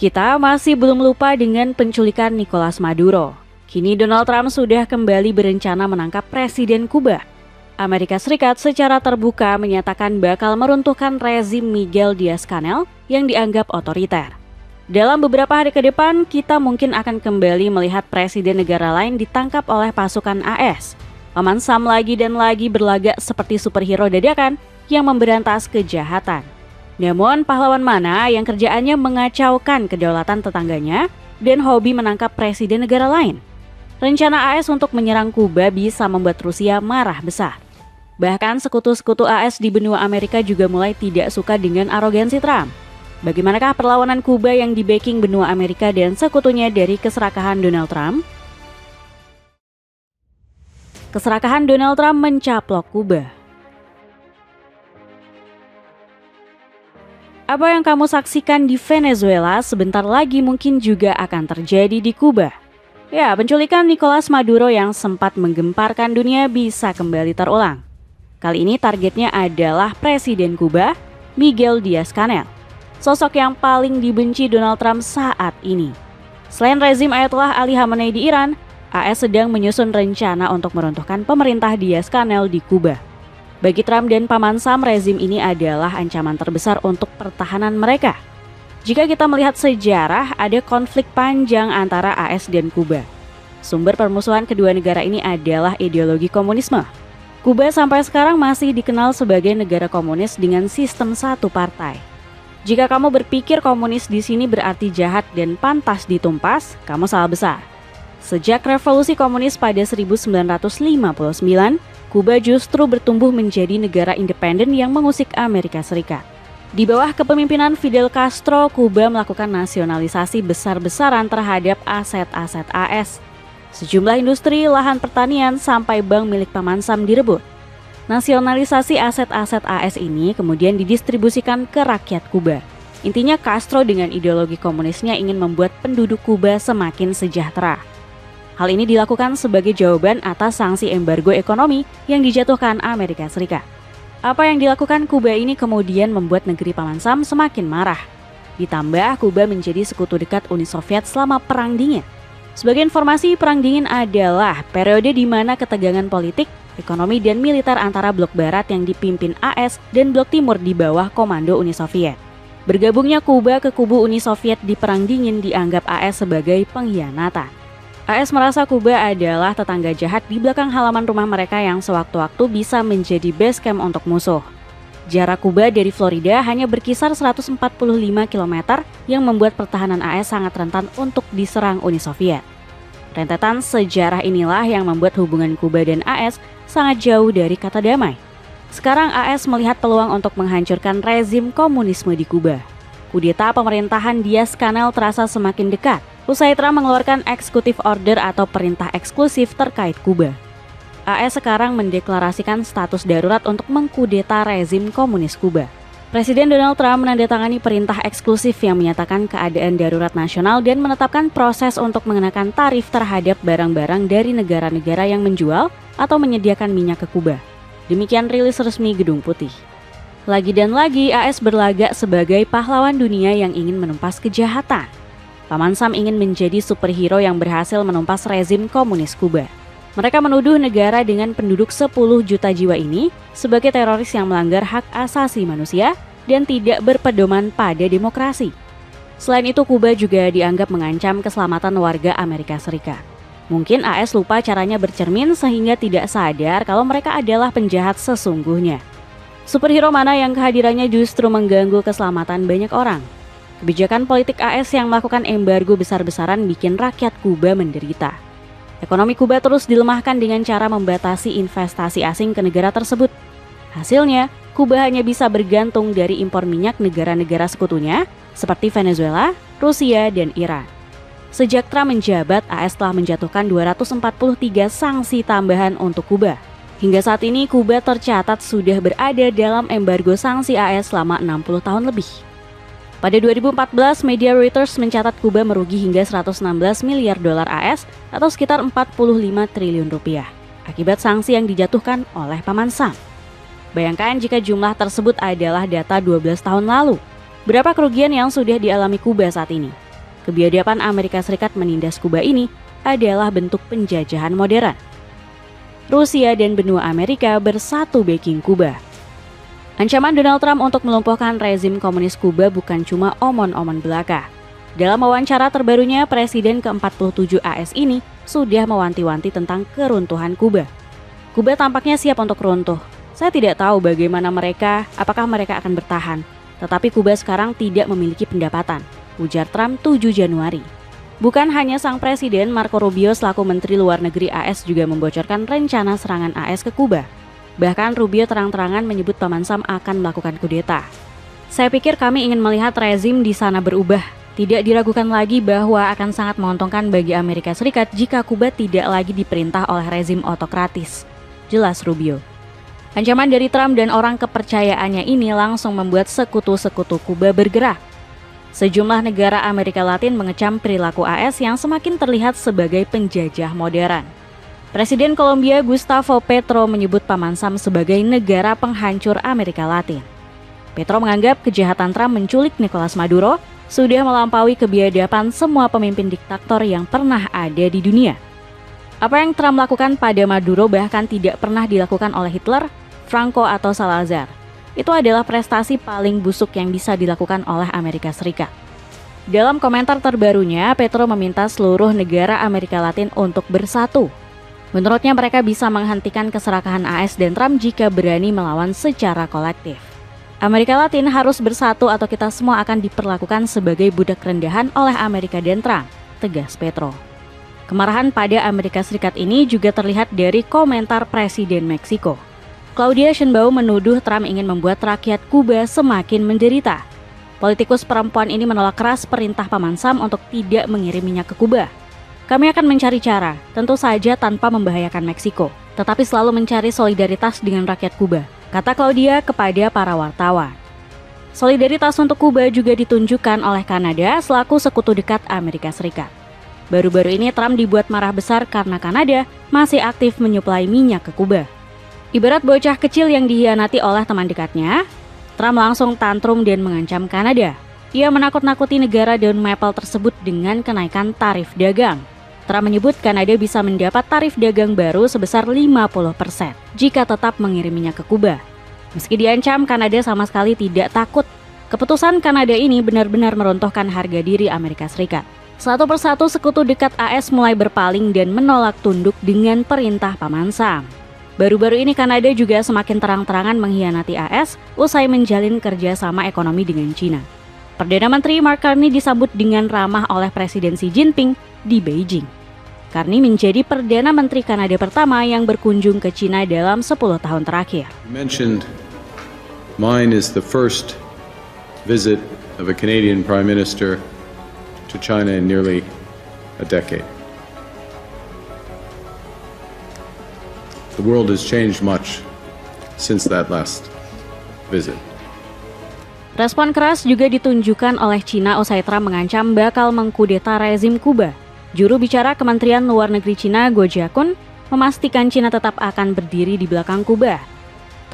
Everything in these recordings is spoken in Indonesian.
Kita masih belum lupa dengan penculikan Nicolas Maduro. Kini Donald Trump sudah kembali berencana menangkap Presiden Kuba. Amerika Serikat secara terbuka menyatakan bakal meruntuhkan rezim Miguel Diaz-Canel yang dianggap otoriter. Dalam beberapa hari ke depan, kita mungkin akan kembali melihat presiden negara lain ditangkap oleh pasukan AS. Paman Sam lagi dan lagi berlagak seperti superhero dadakan yang memberantas kejahatan. Namun, pahlawan mana yang kerjaannya mengacaukan kedaulatan tetangganya dan hobi menangkap presiden negara lain? Rencana AS untuk menyerang Kuba bisa membuat Rusia marah besar. Bahkan sekutu-sekutu AS di benua Amerika juga mulai tidak suka dengan arogansi Trump. Bagaimanakah perlawanan Kuba yang di-backing benua Amerika dan sekutunya dari keserakahan Donald Trump? Keserakahan Donald Trump mencaplok Kuba. Apa yang kamu saksikan di Venezuela sebentar lagi mungkin juga akan terjadi di Kuba. Ya, penculikan Nicolas Maduro yang sempat menggemparkan dunia bisa kembali terulang. Kali ini targetnya adalah Presiden Kuba, Miguel Diaz-Canel, sosok yang paling dibenci Donald Trump saat ini. Selain rezim Ayatollah Ali Khamenei di Iran, AS sedang menyusun rencana untuk meruntuhkan pemerintah Diaz-Canel di Kuba. Bagi Trump dan Paman Sam, rezim ini adalah ancaman terbesar untuk pertahanan mereka. Jika kita melihat sejarah, ada konflik panjang antara AS dan Kuba. Sumber permusuhan kedua negara ini adalah ideologi komunisme. Kuba sampai sekarang masih dikenal sebagai negara komunis dengan sistem satu partai. Jika kamu berpikir komunis di sini berarti jahat dan pantas ditumpas, kamu salah besar. Sejak revolusi komunis pada 1959, Kuba justru bertumbuh menjadi negara independen yang mengusik Amerika Serikat. Di bawah kepemimpinan Fidel Castro, Kuba melakukan nasionalisasi besar-besaran terhadap aset-aset AS. Sejumlah industri, lahan pertanian, sampai bank milik Paman Sam direbut. Nasionalisasi aset-aset AS ini kemudian didistribusikan ke rakyat Kuba. Intinya Castro dengan ideologi komunisnya ingin membuat penduduk Kuba semakin sejahtera. Hal ini dilakukan sebagai jawaban atas sanksi embargo ekonomi yang dijatuhkan Amerika Serikat. Apa yang dilakukan Kuba ini kemudian membuat negeri Paman Sam semakin marah. Ditambah Kuba menjadi sekutu dekat Uni Soviet selama Perang Dingin. Sebagai informasi, Perang Dingin adalah periode di mana ketegangan politik, ekonomi, dan militer antara blok barat yang dipimpin AS dan blok timur di bawah komando Uni Soviet. Bergabungnya Kuba ke kubu Uni Soviet di Perang Dingin dianggap AS sebagai pengkhianatan. AS merasa Kuba adalah tetangga jahat di belakang halaman rumah mereka yang sewaktu-waktu bisa menjadi base camp untuk musuh. Jarak Kuba dari Florida hanya berkisar 145 km yang membuat pertahanan AS sangat rentan untuk diserang Uni Soviet. Rentetan sejarah inilah yang membuat hubungan Kuba dan AS sangat jauh dari kata damai. Sekarang AS melihat peluang untuk menghancurkan rezim komunisme di Kuba. Kudeta pemerintahan Diaz-Canel terasa semakin dekat. Usai Trump mengeluarkan Executive Order atau perintah eksklusif terkait Kuba. AS sekarang mendeklarasikan status darurat untuk mengkudeta rezim komunis Kuba. Presiden Donald Trump menandatangani perintah eksklusif yang menyatakan keadaan darurat nasional dan menetapkan proses untuk mengenakan tarif terhadap barang-barang dari negara-negara yang menjual atau menyediakan minyak ke Kuba. Demikian rilis resmi Gedung Putih. Lagi dan lagi AS berlagak sebagai pahlawan dunia yang ingin menumpas kejahatan. Paman Sam ingin menjadi superhero yang berhasil menumpas rezim komunis Kuba. Mereka menuduh negara dengan penduduk 10 juta jiwa ini sebagai teroris yang melanggar hak asasi manusia dan tidak berpedoman pada demokrasi. Selain itu, Kuba juga dianggap mengancam keselamatan warga Amerika Serikat. Mungkin AS lupa caranya bercermin sehingga tidak sadar kalau mereka adalah penjahat sesungguhnya. Superhero mana yang kehadirannya justru mengganggu keselamatan banyak orang? Kebijakan politik AS yang melakukan embargo besar-besaran bikin rakyat Kuba menderita. Ekonomi Kuba terus dilemahkan dengan cara membatasi investasi asing ke negara tersebut. Hasilnya, Kuba hanya bisa bergantung dari impor minyak negara-negara sekutunya seperti Venezuela, Rusia, dan Iran. Sejak Trump menjabat, AS telah menjatuhkan 243 sanksi tambahan untuk Kuba. Hingga saat ini, Kuba tercatat sudah berada dalam embargo sanksi AS selama 60 tahun lebih. Pada 2014, media Reuters mencatat Kuba merugi hingga 116 miliar dolar AS atau sekitar 45 triliun rupiah akibat sanksi yang dijatuhkan oleh Paman Sam. Bayangkan jika jumlah tersebut adalah data 12 tahun lalu. Berapa kerugian yang sudah dialami Kuba saat ini? Kebiadaban Amerika Serikat menindas Kuba ini adalah bentuk penjajahan modern. Rusia dan benua Amerika bersatu backing Kuba. Ancaman Donald Trump untuk melumpuhkan rezim komunis Kuba bukan cuma omon-omon belaka. Dalam wawancara terbarunya, Presiden ke-47 AS ini sudah mewanti-wanti tentang keruntuhan Kuba. Kuba tampaknya siap untuk runtuh. Saya tidak tahu bagaimana apakah mereka akan bertahan. Tetapi Kuba sekarang tidak memiliki pendapatan, ujar Trump 7 Januari. Bukan hanya sang presiden, Marco Rubio selaku Menteri Luar Negeri AS juga membocorkan rencana serangan AS ke Kuba. Bahkan Rubio terang-terangan menyebut Paman Sam akan melakukan kudeta. Saya pikir kami ingin melihat rezim di sana berubah. Tidak diragukan lagi bahwa akan sangat menguntungkan bagi Amerika Serikat jika Kuba tidak lagi diperintah oleh rezim otokratis, jelas Rubio. Ancaman dari Trump dan orang kepercayaannya ini langsung membuat sekutu-sekutu Kuba bergerak. Sejumlah negara Amerika Latin mengecam perilaku AS yang semakin terlihat sebagai penjajah modern. Presiden Kolombia Gustavo Petro menyebut Paman Sam sebagai negara penghancur Amerika Latin. Petro menganggap kejahatan Trump menculik Nicolas Maduro sudah melampaui kebiadaban semua pemimpin diktator yang pernah ada di dunia. Apa yang Trump lakukan pada Maduro bahkan tidak pernah dilakukan oleh Hitler, Franco atau Salazar. Itu adalah prestasi paling busuk yang bisa dilakukan oleh Amerika Serikat. Dalam komentar terbarunya, Petro meminta seluruh negara Amerika Latin untuk bersatu. Menurutnya mereka bisa menghentikan keserakahan AS dan Trump jika berani melawan secara kolektif. Amerika Latin harus bersatu atau kita semua akan diperlakukan sebagai budak rendahan oleh Amerika dan Trump, tegas Petro. Kemarahan pada Amerika Serikat ini juga terlihat dari komentar Presiden Meksiko. Claudia Sheinbaum menuduh Trump ingin membuat rakyat Kuba semakin menderita. Politikus perempuan ini menolak keras perintah Paman Sam untuk tidak mengirim minyak ke Kuba. Kami akan mencari cara, tentu saja tanpa membahayakan Meksiko, tetapi selalu mencari solidaritas dengan rakyat Kuba, kata Claudia kepada para wartawan. Solidaritas untuk Kuba juga ditunjukkan oleh Kanada selaku sekutu dekat Amerika Serikat. Baru-baru ini Trump dibuat marah besar karena Kanada masih aktif menyuplai minyak ke Kuba. Ibarat bocah kecil yang dihianati oleh teman dekatnya, Trump langsung tantrum dan mengancam Kanada. Ia menakut-nakuti negara daun maple tersebut dengan kenaikan tarif dagang. Trump menyebut Kanada bisa mendapat tarif dagang baru sebesar 50% jika tetap mengirim minyak ke Kuba. Meski diancam, Kanada sama sekali tidak takut. Keputusan Kanada ini benar-benar meruntuhkan harga diri Amerika Serikat. Satu persatu sekutu dekat AS mulai berpaling dan menolak tunduk dengan perintah Paman Sam. Baru-baru ini Kanada juga semakin terang-terangan mengkhianati AS usai menjalin kerjasama ekonomi dengan Cina. Perdana Menteri Mark Carney disambut dengan ramah oleh Presiden Xi Jinping di Beijing. Carney menjadi Perdana Menteri Kanada pertama yang berkunjung ke Cina dalam 10 tahun terakhir. You mentioned mine is the first visit of a Canadian Prime Minister to China in nearly a decade. The world has changed much since that last visit. Respon keras juga ditunjukkan oleh Cina usai Trump mengancam bakal mengkudeta rezim Kuba. Juru bicara Kementerian Luar Negeri Cina, Guo Jiakun, memastikan Cina tetap akan berdiri di belakang Kuba.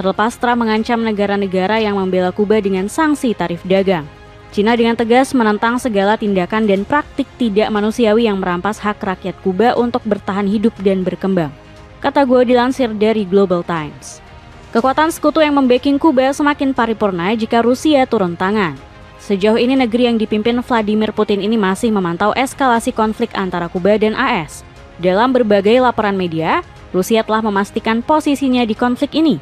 Terlepas Trump mengancam negara-negara yang membela Kuba dengan sanksi tarif dagang, Cina dengan tegas menentang segala tindakan dan praktik tidak manusiawi yang merampas hak rakyat Kuba untuk bertahan hidup dan berkembang, kata Guo dilansir dari Global Times. Kekuatan sekutu yang membacking Kuba semakin paripurna jika Rusia turun tangan. Sejauh ini negeri yang dipimpin Vladimir Putin ini masih memantau eskalasi konflik antara Kuba dan AS. Dalam berbagai laporan media, Rusia telah memastikan posisinya di konflik ini.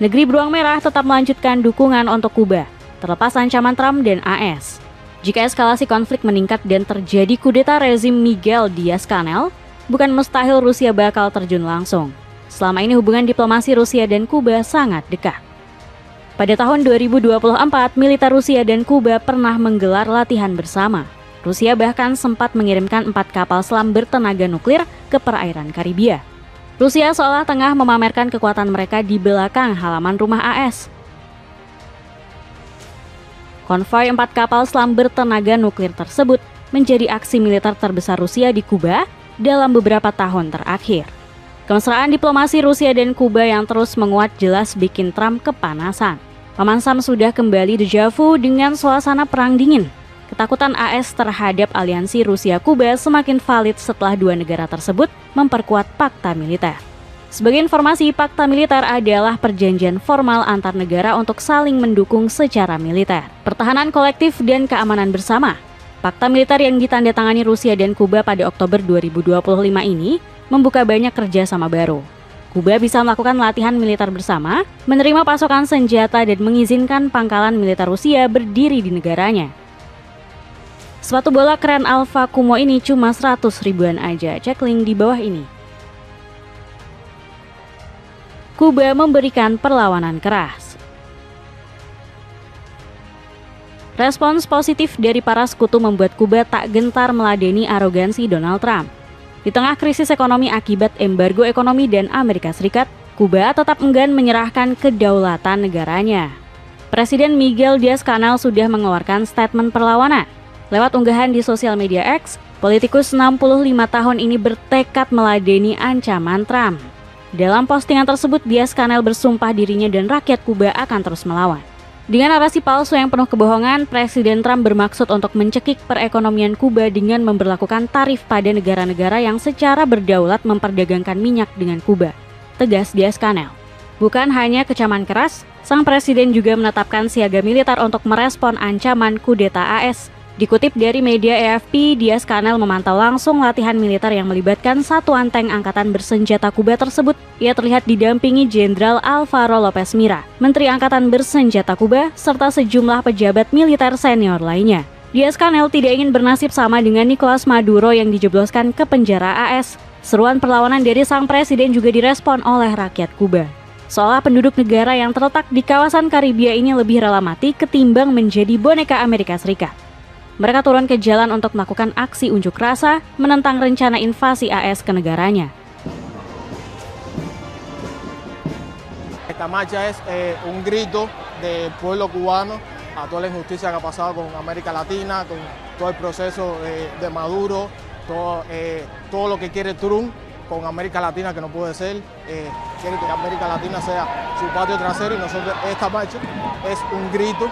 Negeri beruang merah tetap melanjutkan dukungan untuk Kuba, terlepas ancaman Trump dan AS. Jika eskalasi konflik meningkat dan terjadi kudeta rezim Miguel Diaz-Canel, bukan mustahil Rusia bakal terjun langsung. Selama ini hubungan diplomasi Rusia dan Kuba sangat dekat. Pada tahun 2024, militer Rusia dan Kuba pernah menggelar latihan bersama. Rusia bahkan sempat mengirimkan 4 kapal selam bertenaga nuklir ke perairan Karibia. Rusia seolah tengah memamerkan kekuatan mereka di belakang halaman rumah AS. Konvoi 4 kapal selam bertenaga nuklir tersebut menjadi aksi militer terbesar Rusia di Kuba dalam beberapa tahun terakhir. Kemesraan diplomasi Rusia dan Kuba yang terus menguat jelas bikin Trump kepanasan. Paman Sam sudah kembali deja vu dengan suasana perang dingin. Ketakutan AS terhadap aliansi Rusia-Kuba semakin valid setelah dua negara tersebut memperkuat pakta militer. Sebagai informasi, pakta militer adalah perjanjian formal antar negara untuk saling mendukung secara militer, pertahanan kolektif, dan keamanan bersama. Pakta militer yang ditandatangani Rusia dan Kuba pada Oktober 2025 ini membuka banyak kerjasama baru. Kuba bisa melakukan latihan militer bersama, menerima pasokan senjata, dan mengizinkan pangkalan militer Rusia berdiri di negaranya. Sepatu bola keren Alpha Kumo ini cuma 100 ribuan aja, cek link di bawah ini. Kuba memberikan perlawanan keras. Respons positif dari para sekutu membuat Kuba tak gentar meladeni arogansi Donald Trump. Di tengah krisis ekonomi akibat embargo ekonomi dan Amerika Serikat, Kuba tetap enggan menyerahkan kedaulatan negaranya. Presiden Miguel Diaz-Canel sudah mengeluarkan statement perlawanan. Lewat unggahan di sosial media X, politikus 65 tahun ini bertekad meladeni ancaman Trump. Dalam postingan tersebut, Diaz-Canel bersumpah dirinya dan rakyat Kuba akan terus melawan. Dengan narasi palsu yang penuh kebohongan, Presiden Trump bermaksud untuk mencekik perekonomian Kuba dengan memberlakukan tarif pada negara-negara yang secara berdaulat memperdagangkan minyak dengan Kuba, tegas Diaz-Canel. Bukan hanya kecaman keras, sang presiden juga menetapkan siaga militer untuk merespon ancaman kudeta AS. Dikutip dari media AFP, Diaz-Canel memantau langsung latihan militer yang melibatkan satuan tank angkatan bersenjata Kuba tersebut. Ia terlihat didampingi Jenderal Alvaro Lopez Mira, Menteri Angkatan Bersenjata Kuba, serta sejumlah pejabat militer senior lainnya. Diaz-Canel tidak ingin bernasib sama dengan Nicolas Maduro yang dijebloskan ke penjara AS. Seruan perlawanan dari sang presiden juga direspon oleh rakyat Kuba. Seolah penduduk negara yang terletak di kawasan Karibia ini lebih rela mati ketimbang menjadi boneka Amerika Serikat. Mereka turun ke jalan untuk melakukan aksi unjuk rasa menentang rencana invasi AS ke negaranya. Esta marcha es un grito del pueblo cubano a toda la injusticia que ha pasado con América Latina, con todo el proceso de Maduro, todo lo que quiere Trump con América Latina, que no puede ser. Quiere que América Latina sea su patio trasero, y nosotros, esta marcha es un grito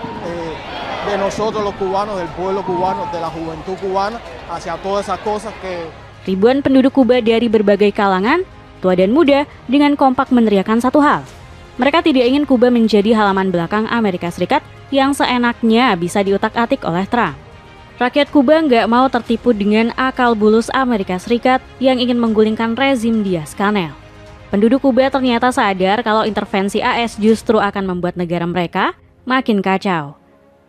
de nosotros los cubanos, del pueblo cubano, de la juventud cubana, hacia todas esas cosas que... Ribuan penduduk Kuba dari berbagai kalangan, tua dan muda, dengan kompak meneriakan satu hal. Mereka tidak ingin Kuba menjadi halaman belakang Amerika Serikat yang seenaknya bisa diutak-atik oleh Trump. Rakyat Kuba nggak mau tertipu dengan akal bulus Amerika Serikat yang ingin menggulingkan rezim Diaz-Canel. Penduduk Kuba ternyata sadar kalau intervensi AS justru akan membuat negara mereka makin kacau.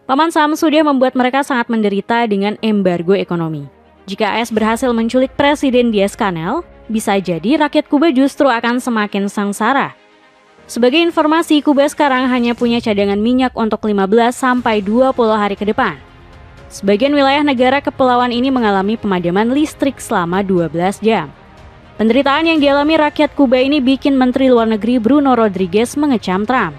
Paman Sam sudah membuat mereka sangat menderita dengan embargo ekonomi. Jika AS berhasil menculik Presiden Diaz-Canel, bisa jadi rakyat Kuba justru akan semakin sengsara. Sebagai informasi, Kuba sekarang hanya punya cadangan minyak untuk 15-20 hari ke depan. Sebagian wilayah negara kepulauan ini mengalami pemadaman listrik selama 12 jam. Penderitaan yang dialami rakyat Kuba ini bikin Menteri Luar Negeri Bruno Rodriguez mengecam Trump.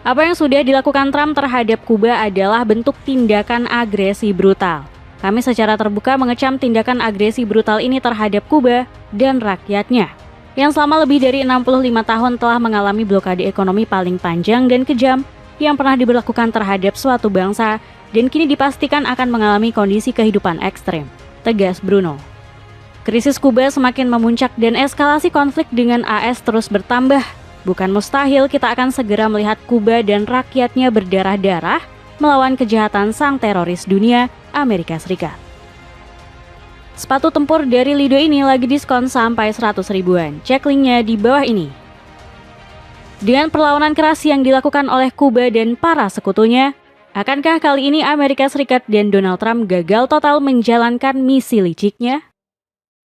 Apa yang sudah dilakukan Trump terhadap Kuba adalah bentuk tindakan agresi brutal. Kami secara terbuka mengecam tindakan agresi brutal ini terhadap Kuba dan rakyatnya, yang selama lebih dari 65 tahun telah mengalami blokade ekonomi paling panjang dan kejam yang pernah diberlakukan terhadap suatu bangsa dan kini dipastikan akan mengalami kondisi kehidupan ekstrem, tegas Bruno. Krisis Kuba semakin memuncak dan eskalasi konflik dengan AS terus bertambah. Bukan mustahil kita akan segera melihat Kuba dan rakyatnya berdarah-darah melawan kejahatan sang teroris dunia, Amerika Serikat. Sepatu tempur dari Lido ini lagi diskon sampai 100 ribuan. Cek linknya di bawah ini. Dengan perlawanan keras yang dilakukan oleh Kuba dan para sekutunya, akankah kali ini Amerika Serikat dan Donald Trump gagal total menjalankan misi liciknya?